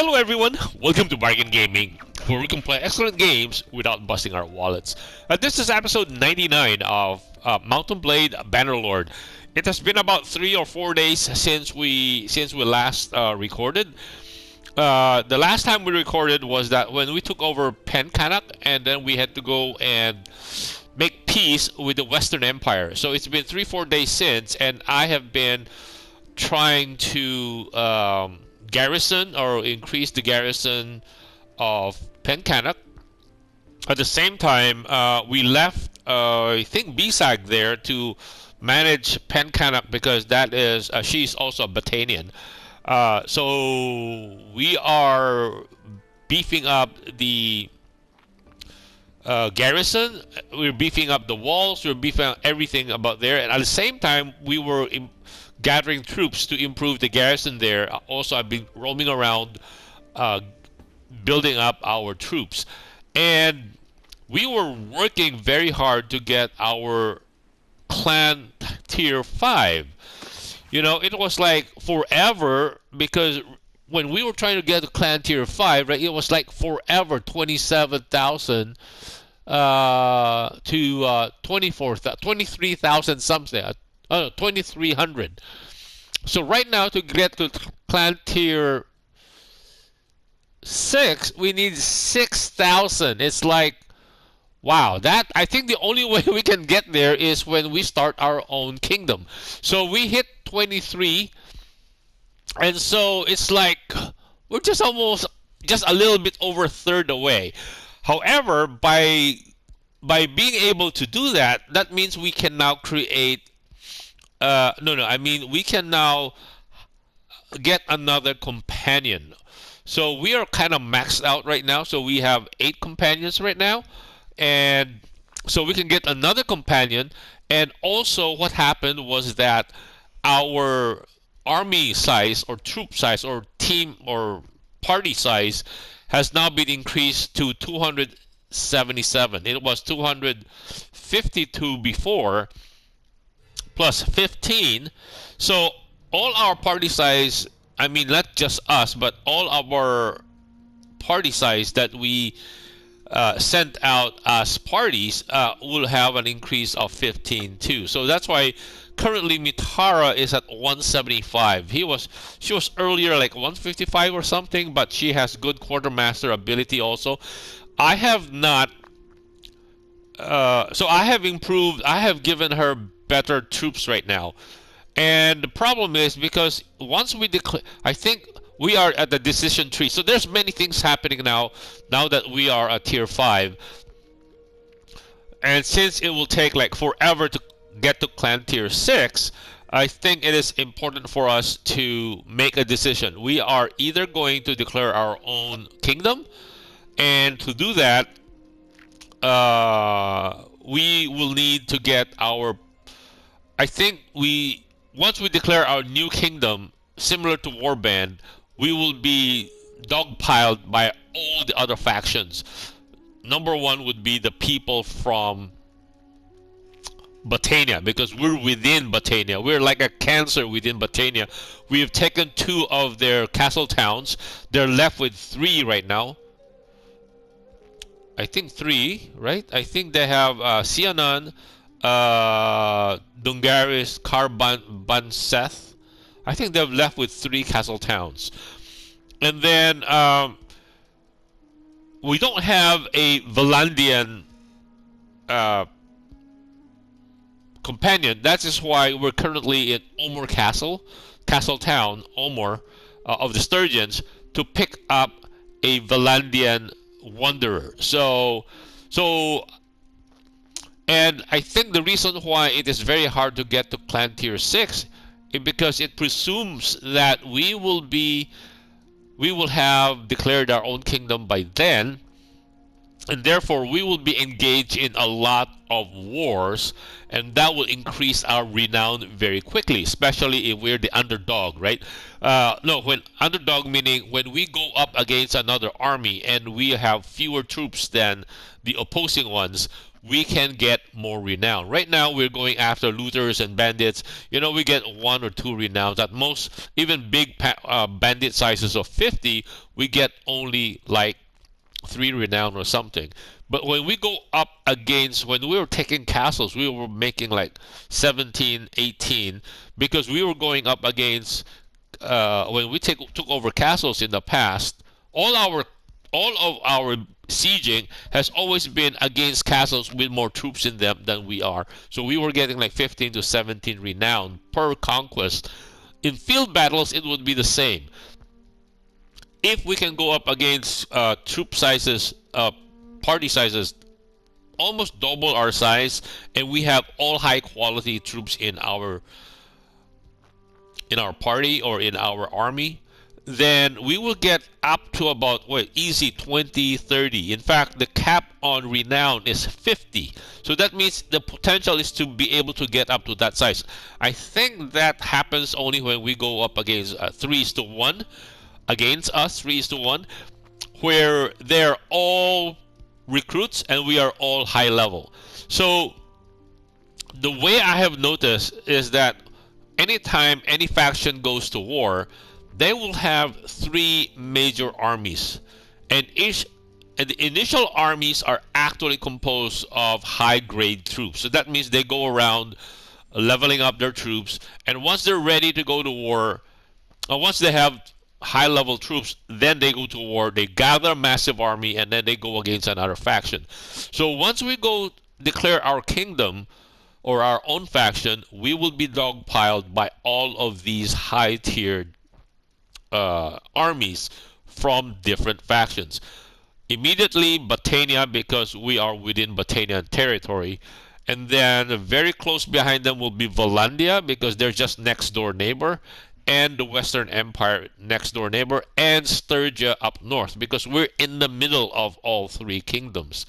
Hello everyone, welcome to Bargain Gaming, where we can play excellent games without busting our wallets. This is episode 99 of Mountain Blade Bannerlord. It has been about 3 or 4 days since we last recorded. The last time we recorded was that when we took over Pencanak, and then we had to go and make peace with the Western Empire. So it's been 3 or 4 days since, and I have been trying to garrison or increase the garrison of Pencanak. At the same time, we left, I think, BSAG there to manage Pencanak because that is she's also a Batanian. So we are beefing up the garrison. We're beefing up the walls. We're beefing up everything about there. And at the same time, we were gathering troops to improve the garrison there. Also, I've been roaming around building up our troops. And we were working very hard to get our clan tier 5. You know, it was like forever because when we were trying to get the clan tier 5, right, it was like forever 27,000 to 23,000 something. 2,300. So right now to get to clan tier 6, we need 6,000. It's like, wow, that I think the only way we can get there is when we start our own kingdom. So we hit 23, and so it's like we're just a little bit over a third away. However, by being able to do that, that means we can now create we can now get another companion. So we are kind of maxed out right now. So we have 8 companions right now. And so we can get another companion. And also what happened was that our army size or troop size or team or party size has now been increased to 277. It was 252 before, plus 15. So all our party size, I mean not just us, but all our party size that we sent out as parties will have an increase of 15 too. So that's why currently Mitara is at 175. She was earlier like 155 or something, but she has good quartermaster ability also. I have not so I have improved. I have given her better troops right now. And the problem is because once we declare, I think we are at the decision tree. So there's many things happening now that we are at tier 5. And since it will take like forever to get to clan tier 6, I think it is important for us to make a decision. We are either going to declare our own kingdom, and to do that, we will need to get our, I think once we declare our new kingdom, similar to Warband, we will be dogpiled by all the other factions. Number one would be the people from Batania, because we're within Batania. We're like a cancer within Batania. We have taken 2 of their castle towns. They're left with 3 right now. I think 3, right? I think they have Sianan, Dungaris, Banseth. I think they're left with 3 castle towns. And then we don't have a Valandian companion. That is why we're currently in Omor Castle Town, Omor, of the Sturgeons, to pick up a Valandian wanderer. And I think the reason why it is very hard to get to clan tier 6 is because it presumes that we will have declared our own kingdom by then, and therefore we will be engaged in a lot of wars, and that will increase our renown very quickly, especially if we're the underdog, right? When underdog meaning when we go up against another army and we have fewer troops than the opposing ones, we can get more renown. Right now, we're going after looters and bandits. We get 1 or 2 renowns at most. Even big bandit sizes of 50, we get only like 3 renown or something. But when we go up against, when we were taking castles, we were making like 17, 18, because we were going up against, when we took over castles in the past, all our all of our sieging has always been against castles with more troops in them than we are. So we were getting like 15 to 17 renown per conquest. In field battles, it would be the same. If we can go up against troop sizes, party sizes, almost double our size, and we have all high quality troops in our party or in our army, then we will get up to about easy 20, 30. In fact, the cap on renown is 50. So that means the potential is to be able to get up to that size. I think that happens only when we go up against 3:1, against us 3:1, where they're all recruits and we are all high level. So the way I have noticed is that anytime any faction goes to war, they will have 3 major armies, and the initial armies are actually composed of high grade troops. So that means they go around leveling up their troops, and once they're ready to go to war, once they have high level troops, then they go to war, they gather a massive army, and then they go against another faction. So once we go declare our kingdom or our own faction, we will be dogpiled by all of these high tiered armies from different factions. Immediately Botania, because we are within Botanian territory, and then very close behind them will be Vollandia, because they're just next door neighbor, and the Western Empire next door neighbor, and Sturgia up north, because we're in the middle of all 3 kingdoms.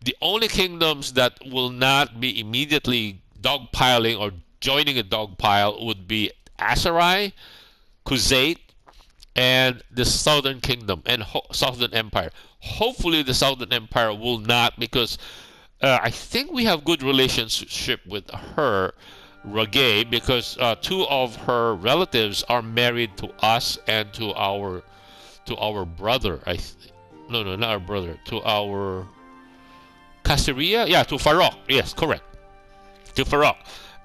The only kingdoms that will not be immediately dogpiling or joining a dogpile would be Aserai, Khuzait, and the Southern Kingdom and Southern Empire. Hopefully the Southern Empire will not, because I think we have good relationship with her, Ragay, because 2 of her relatives are married to us and to our brother. No, not our brother. To our Caesarea? Yeah, to Farouk. Yes, correct. To Farouk.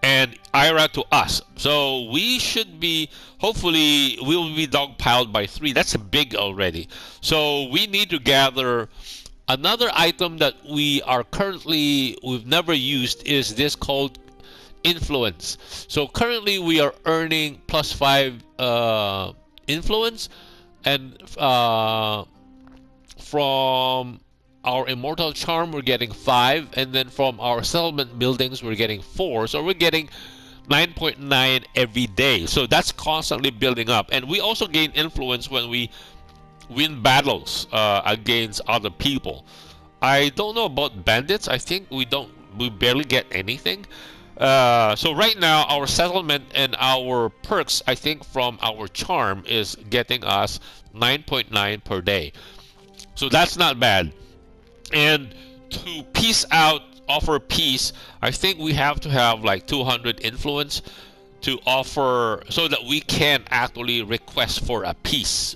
And Ira to us. So we should be, hopefully, we will be dogpiled by 3. That's a big already. So we need to gather. Another item that we've never used is this called influence. So currently we are earning +5 influence, and from our immortal charm we're getting 5, and then from our settlement buildings we're getting 4. So we're getting 9.9 every day. So that's constantly building up, and we also gain influence when we win battles against other people. I don't know about bandits. I think we barely get anything. So right now our settlement and our perks, I think from our charm, is getting us 9.9 per day. So that's not bad. And to offer peace, I think we have to have like 200 influence to offer, so that we can actually request for a peace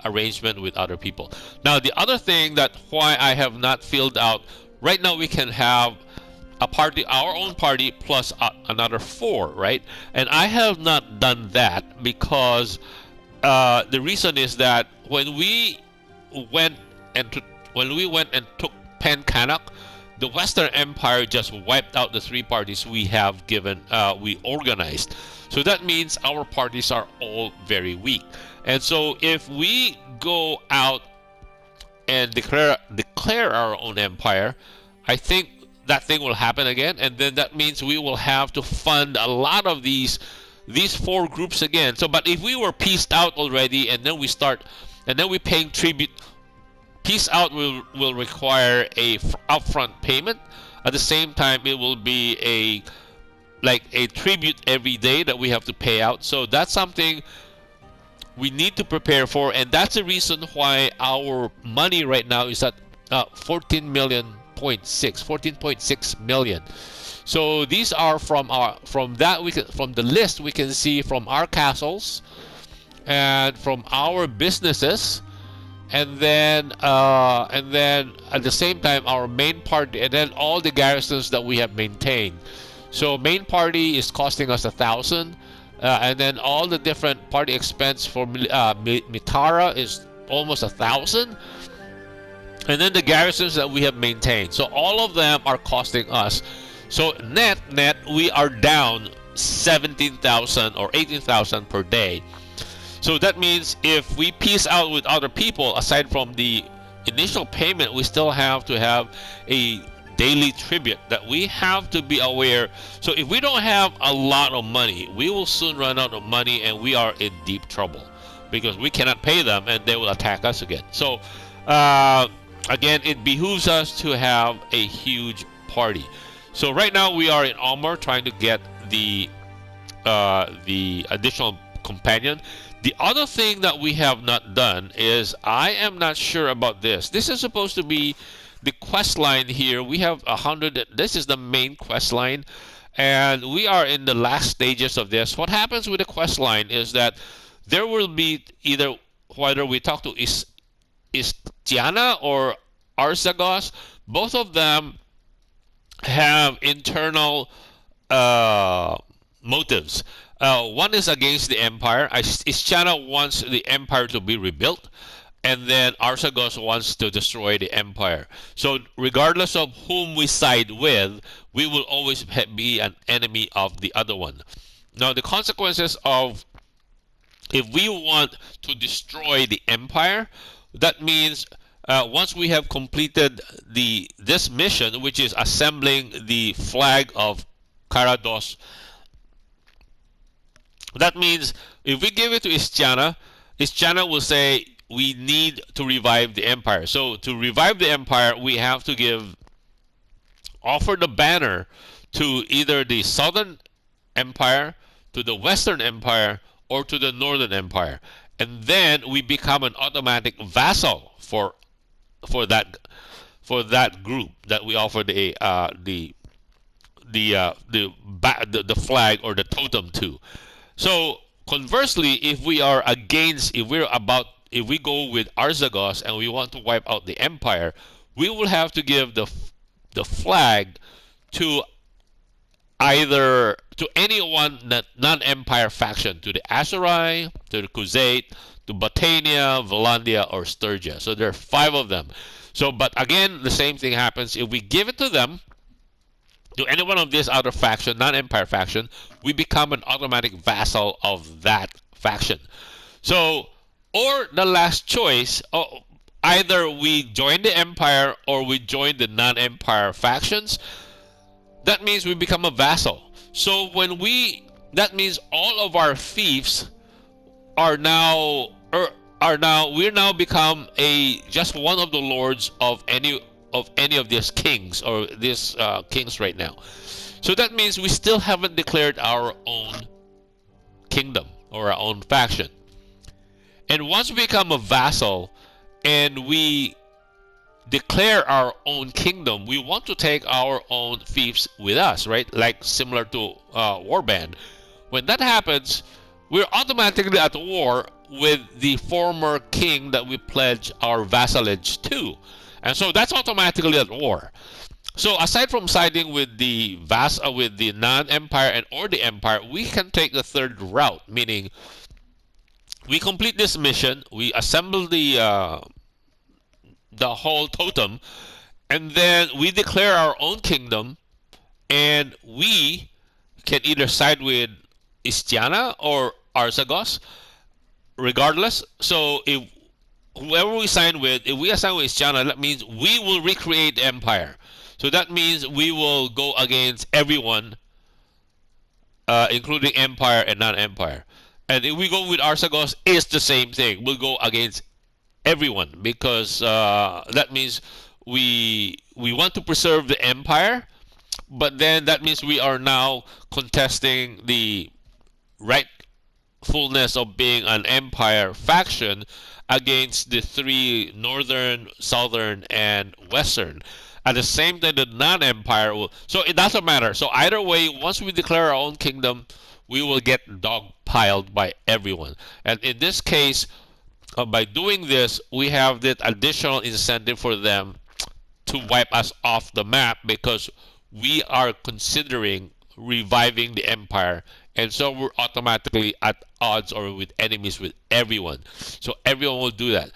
arrangement with other people. Now, the other thing that why I have not filled out, right now we can have a party, our own party, plus another 4, right? And I have not done that because the reason is that when we went and took Pencanak, the Western Empire just wiped out the 3 parties we organized. So that means our parties are all very weak. And so if we go out and declare our own empire, I think that thing will happen again, and then that means we will have to fund a lot of these 4 groups again. So, but if we were pieced out already, and then we're paying tribute, peace out will require a upfront payment. At the same time, it will be a tribute every day that we have to pay out. So that's something we need to prepare for, and that's the reason why our money right now is at 14 million 14.6 million. So these are from from the list we can see from our castles and from our businesses, and then at the same time our main party, and then all the garrisons that we have maintained. So main party is costing us 1,000, and then all the different party expense for Mitara is almost 1,000, and then the garrisons that we have maintained. So all of them are costing us. So net we are down 17,000 or 18,000 per day. So that means if we piece out with other people, aside from the initial payment, we still have to have a daily tribute that we have to be aware. So if we don't have a lot of money, we will soon run out of money and we are in deep trouble because we cannot pay them and they will attack us again. So again, it behooves us to have a huge party. So right now we are in Omar trying to get the additional companion. The other thing that we have not done is, I am not sure about this. This is supposed to be the quest line here. We have 100. This is the main quest line, and we are in the last stages of this. What happens with the quest line is that there will be either whether we talk to Istiana or Arzagos, both of them have internal motives. One is against the empire. Istiana wants the empire to be rebuilt, and then Arzagos wants to destroy the empire. So regardless of whom we side with, we will always be an enemy of the other one. Now the consequences of, if we want to destroy the empire, that means once we have completed this mission, which is assembling the flag of Karados, that means if we give it to Istiana, Istiana will say we need to revive the empire. So to revive the empire, we have to offer the banner to either the Southern Empire, to the Western Empire, or to the Northern Empire, and then we become an automatic vassal for that group that we offer the flag or the totem to. So conversely, if we go with Arzagos and we want to wipe out the empire, we will have to give the flag to either to anyone non-empire faction, to the Azurai, to the Khuzait, to Botania, Volandia, or Sturgia. So there are 5 of them. So, but again, the same thing happens if we give it to them, to any one of these other faction, non-empire faction, we become an automatic vassal of that faction. So, or the last choice, either we join the empire or we join the non-empire factions. That means we become a vassal. So that means all of our fiefs we're now become just one of the lords of any of these kings or these kings right now. So that means we still haven't declared our own kingdom or our own faction. And once we become a vassal and we declare our own kingdom, we want to take our own fiefs with us, right? Like similar to warband. When that happens, we're automatically at war with the former king that we pledge our vassalage to. And so that's automatically at war. So aside from siding with the non-empire or the empire, we can take the third route, meaning we complete this mission, we assemble the whole totem, and then we declare our own kingdom, and we can either side with Istiana or Arzagos, regardless. So if whoever we sign with, if we assign with Istiana, that means we will recreate the empire. So that means we will go against everyone, including empire and non-empire. And if we go with Arzagos, it's the same thing. We'll go against everyone because that means we want to preserve the empire, but then that means we are now contesting the rightfulness of being an empire faction against the 3 northern, southern, and western. At the same time, the non-empire will. So it doesn't matter. So either way, once we declare our own kingdom, we will get dogpiled by everyone. And in this case, by doing this, we have that additional incentive for them to wipe us off the map because we are considering reviving the empire, and so we're automatically at odds or with enemies with everyone. So everyone will do that.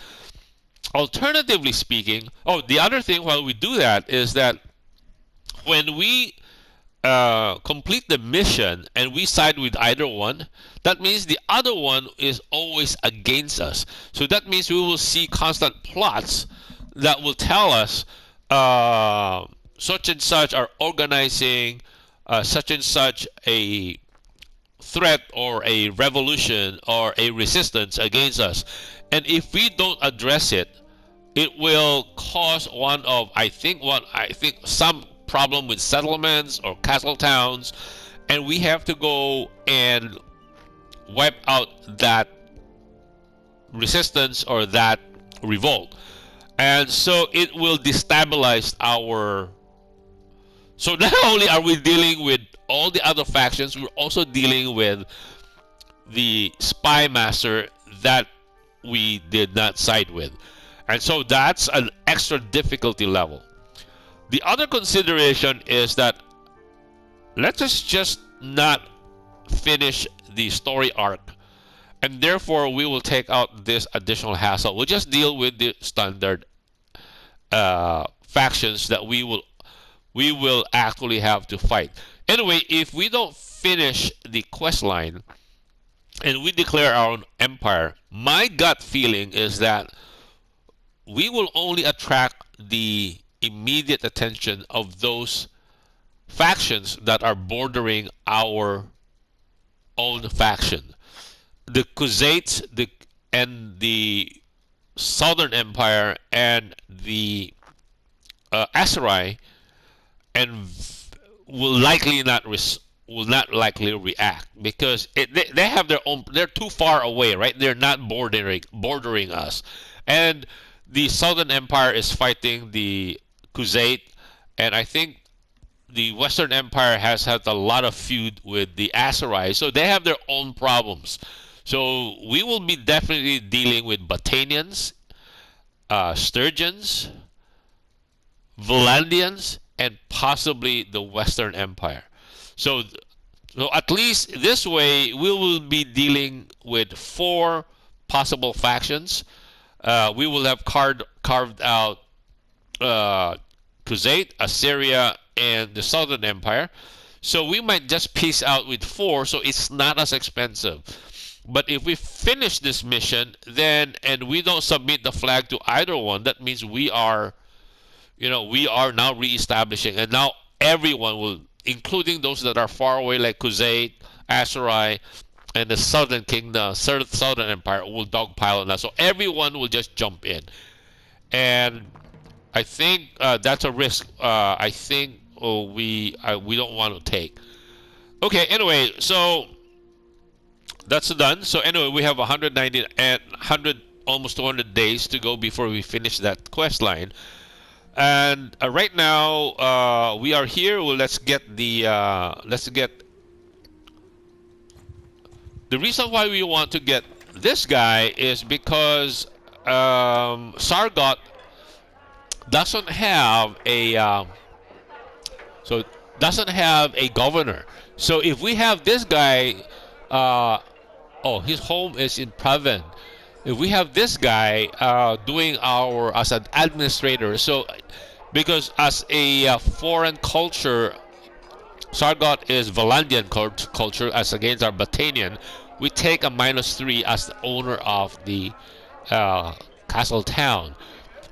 Alternatively speaking, the other thing while we do that is that when we complete the mission and we side with either one, that means the other one is always against us. So that means we will see constant plots that will tell us such and such are organizing such and such a threat or a revolution or a resistance against us. And if we don't address it, it will cause some problem with settlements or castle towns, and we have to go and wipe out that resistance or that revolt. And so it will destabilize our. So not only are we dealing with all the other factions, we're also dealing with the spy master that we did not side with. And so that's an extra difficulty level. The other consideration is that let us just not finish the story arc, and therefore we will take out this additional hassle. We'll just deal with the standard factions that we will actually have to fight. Anyway, if we don't finish the quest line and we declare our own empire, my gut feeling is that we will only attract the immediate attention of those factions that are bordering our own faction. The Khuzaits and the Southern Empire and the Aserai and will not likely react because they have their own. They're too far away, right? They're not bordering us, and the Southern Empire is fighting the Khuzait, and I think the Western Empire has had a lot of feud with the Aserai, so they have their own problems. So we will be definitely dealing with Batanians, Sturgeons, Valandians, and possibly the Western Empire. So at least this way, we will be dealing with 4 possible factions. We will have carved out Khuzait, Assyria, and the Southern Empire. So we might just piece out with 4, so it's not as expensive. But if we finish this mission, and we don't submit the flag to either one, that means we are now reestablishing, and now everyone will, including those that are far away like Khuzait, Aserai, and the Southern Kingdom, Southern Empire will dogpile on us. So everyone will just jump in, and I think that's a risk. I think we don't want to take. Okay. Anyway, so that's done. So anyway, we have 190 and 100, almost 200 days to go before we finish that quest line. And right now we are here. Well, let's get the reason why we want to get this guy is because Sargot doesn't have a governor. So if we have this guy, his home is in Praven. If we have this guy doing as an administrator, so because as a foreign culture, Sargot is Valandian culture as against our Batanian, we take a -3 as the owner of the castle town.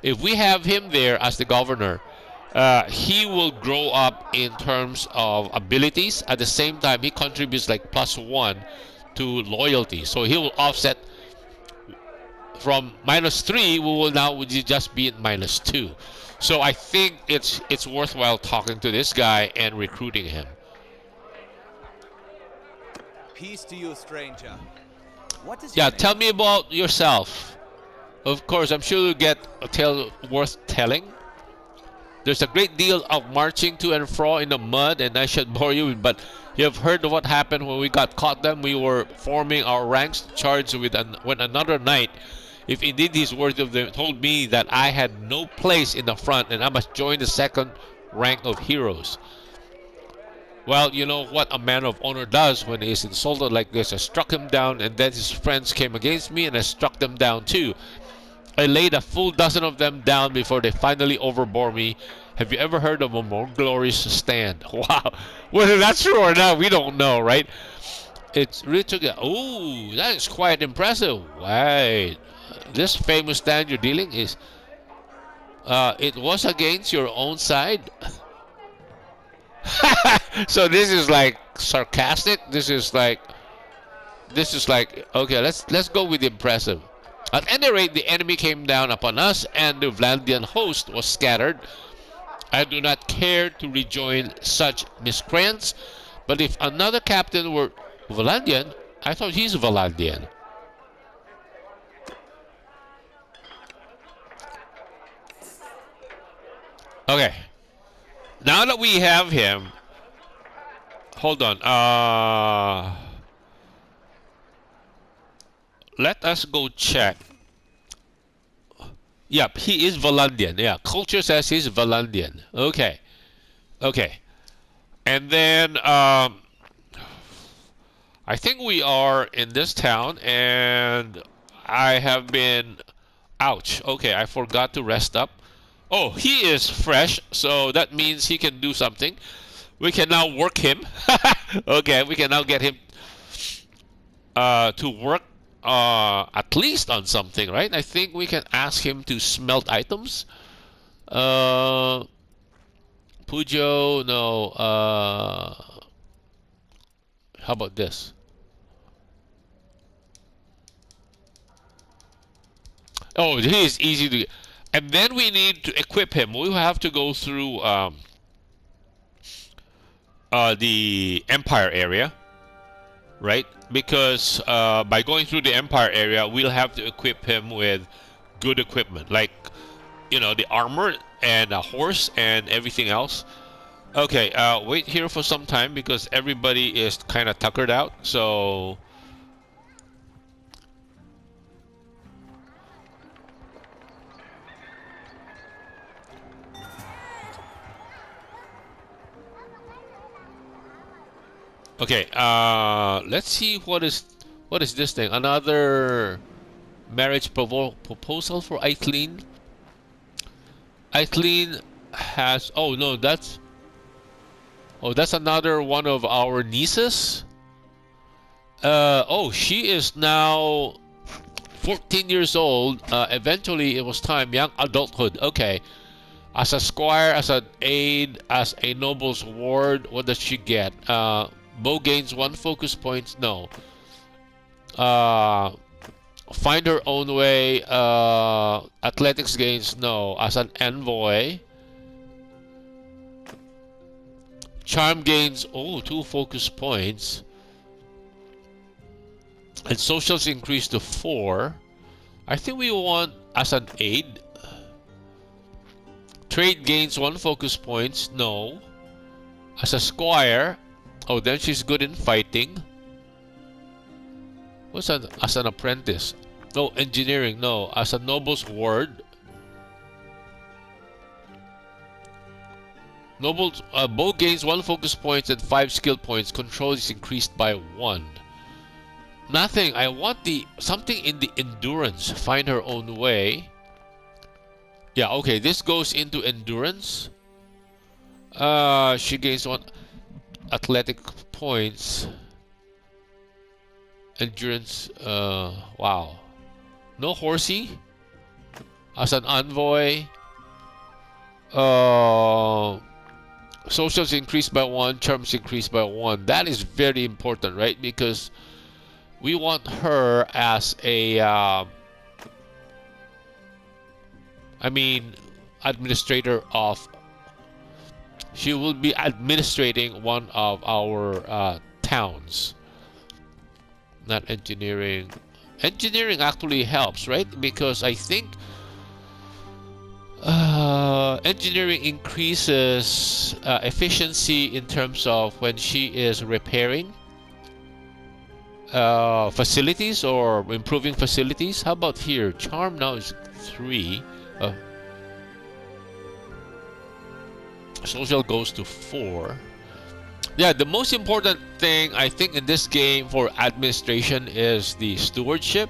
If we have him there as the governor, he will grow up in terms of abilities. At the same time, he contributes like +1 to loyalty. So he will offset from -3. We will now just be at -2. So I think it's worthwhile talking to this guy and recruiting him. Peace to you, stranger. What is Yeah, your name? tell me about yourself. Of course, I'm sure you'll get a tale worth telling. There's a great deal of marching to and fro in the mud, and I should bore you, but you have heard of what happened when we got caught them. We were forming our ranks, charged with when another knight, if indeed he's worthy of them, told me that I had no place in the front and I must join the second rank of heroes. Well, you know what a man of honor does when he is insulted like this. I struck him down, and then his friends came against me, and I struck them down too. I laid a full dozen of them down before they finally overbore me. Have you ever heard of a more glorious stand? Wow. Whether that's true or not, we don't know, right? It's really took it. Oh, that is quite impressive. Right. This famous stand you're dealing is. It was against your own side. So this is like sarcastic. This is like okay. Let's go with impressive. At any rate, the enemy came down upon us, and the Vlandian host was scattered. I do not care to rejoin such miscreants, but if another captain were Vlandian, I thought he's Vlandian. Okay. Now that we have him, hold on. Let us go check. Yep, he is Valandian. Yeah, culture says he's Valandian. Okay, okay. And then I think we are in this town, and I have been. Ouch. Okay, I forgot to rest up. Oh, he is fresh, so that means he can do something. We can now work him. Okay, we can now get him to work at least on something, right? I think we can ask him to smelt items. Pujo, no. How about this? Oh, he is easy to get. And then we need to equip him. We'll have to go through the Empire area, right? Because by going through the Empire area, we'll have to equip him with good equipment, like, you know, the armor and a horse and everything else. Okay, wait here for some time because everybody is kind of tuckered out. So okay, let's see what is this thing? Another marriage proposal for Aitlin. Aitlin has that's another one of our nieces. Oh, she is now 14 years old. Eventually, it was time, young adulthood. Okay. As a squire, as an aide, as a noble's ward, what does she get? Bow gains 1 focus point. No. Find her own way. Athletics gains. No. As an envoy. Charm gains 2 focus points. And socials increase to 4. I think we want as an aide. Trade gains 1 focus points. No. As a squire. Oh, then she's good in fighting. What's that? As an apprentice? No. Engineering. No. As a noble's ward. Nobles bow gains 1 focus points and 5 skill points. Control is increased by 1. Nothing. I want something in the endurance. Find her own way. Yeah, okay. This goes into endurance. She gains 1 athletic points. Endurance. Wow. No horsey. As an envoy. Socials increased by 1, charms increased by 1. That is very important, right? Because we want her as a administrator of. She will be administrating one of our towns. Not engineering. Engineering actually helps, right? Because I think Engineering increases efficiency in terms of when she is repairing facilities or improving facilities. How about here? Charm now is 3. Uh, Social goes to 4. Yeah, the most important thing I think in this game for administration is the stewardship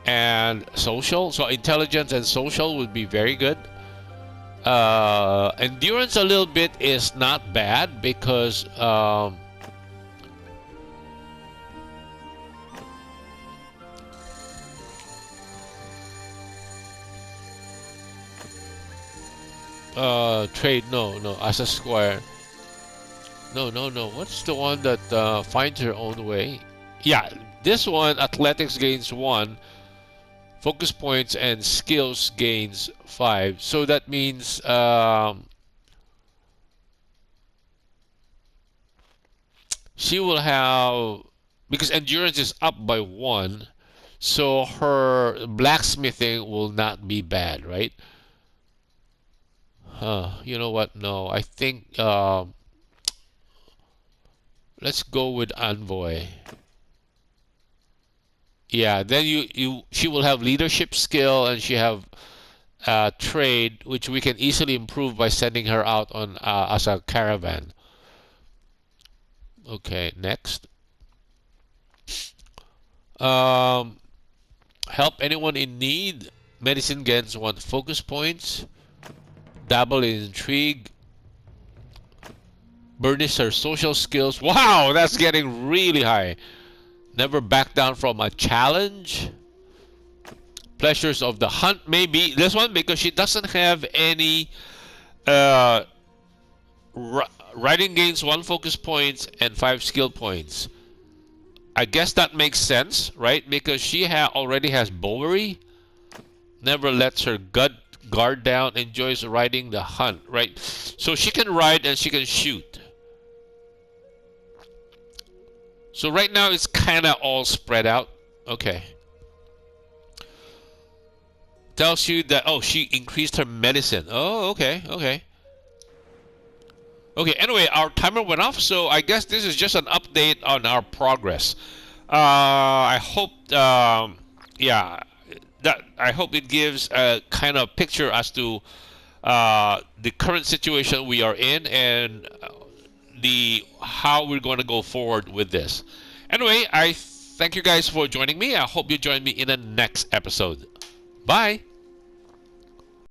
and social. So intelligence and social would be very good. Endurance a little bit is not bad because trade, no, as a square. No. What's the one that finds her own way? Yeah, this one, athletics gains 1, focus points and skills gains 5. So that means she will have, because endurance is up by 1, so her blacksmithing will not be bad, right? You know what? No, I think let's go with envoy. Yeah, then she will have leadership skill and she have trade, which we can easily improve by sending her out on as a caravan. Okay, next. Um, Help anyone in need. Medicine gains 1 focus points. Dabble in intrigue. Burnish her social skills. Wow, that's getting really high. Never back down from a challenge. Pleasures of the hunt, maybe this one because she doesn't have any uh, riding gains 1 focus points and 5 skill points. I guess that makes sense, right? Because she already has bowery. Never lets her guard down. Enjoys riding the hunt, right? So she can ride and she can shoot. So right now it's kind of all spread out. Okay. Tells you that, oh, she increased her medicine. Oh, okay. Okay, anyway, our timer went off, so I guess this is just an update on our progress. I hope, I hope it gives a kind of picture as to the current situation we are in and how we're going to go forward with this. Anyway, I thank you guys for joining me. I hope you join me in the next episode. Bye.